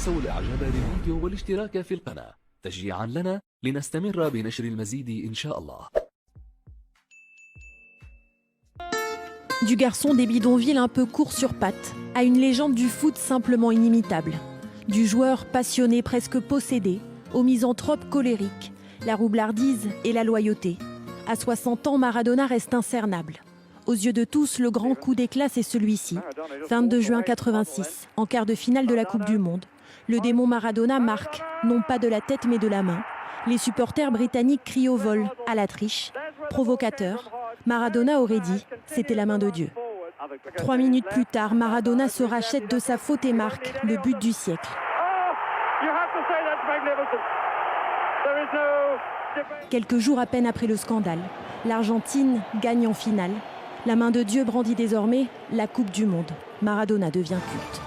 تنسوا الإعجاب بالفيديو والاشتراك في القناة تشجيعا لنا لنستمر بنشر المزيد إن شاء الله. Du garçon des bidonvilles un peu court sur pattes à une légende du foot simplement inimitable. Du joueur passionné presque possédé au misanthrope colérique, la roublardise et la loyauté. À 60 ans, Maradona reste incernable. Aux yeux de tous, le grand coup d'éclat, c'est celui-ci. 22 juin 86, en quart de finale de la Coupe du Monde. Le démon Maradona marque, non pas de la tête mais de la main. Les supporters britanniques crient au vol, à la triche. Provocateur, Maradona aurait dit, c'était la main de Dieu. 3 minutes plus tard, Maradona se rachète de sa faute et marque le but du siècle. Quelques jours à peine après le scandale, l'Argentine gagne en finale. La main de Dieu brandit désormais la Coupe du Monde. Maradona devient culte.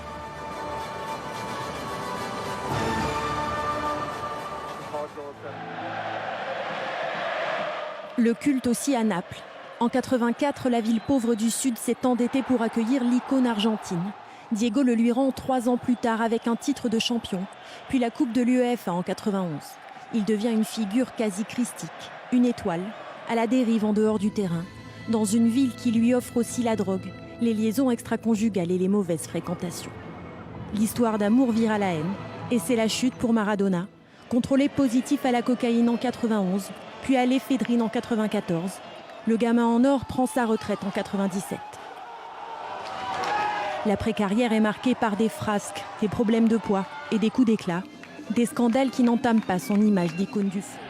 Le culte aussi à Naples. En 84, la ville pauvre du Sud s'est endettée pour accueillir l'icône argentine. Diego le lui rend 3 ans plus tard avec un titre de champion, puis la Coupe de l'UEFA en 91. Il devient une figure quasi christique, une étoile, à la dérive en dehors du terrain, dans une ville qui lui offre aussi la drogue, les liaisons extra-conjugales et les mauvaises fréquentations. L'histoire d'amour vire à la haine, et c'est la chute pour Maradona, contrôlé positif à la cocaïne en 91, puis à l'éphédrine en 94. Le gamin en or prend sa retraite en 97. L'après-carrière est marquée par des frasques, des problèmes de poids et des coups d'éclat, des scandales qui n'entament pas son image d'icône du foot.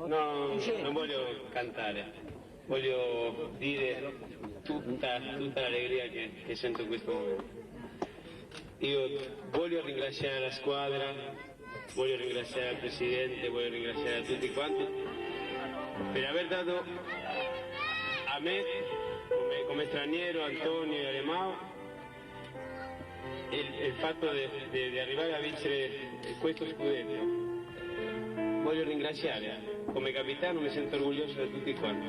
No, non voglio cantare, voglio dire tutta l'allegria che sento in questo momento. Io voglio ringraziare la squadra, voglio ringraziare il Presidente, voglio ringraziare tutti quanti per aver dato a me, come straniero, Antonio e Alemao, il fatto di arrivare a vincere questo scudetto. Voglio ringraziare, come capitano mi sento orgoglioso di tutti quanti,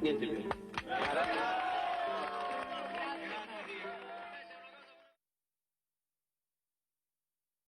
niente più.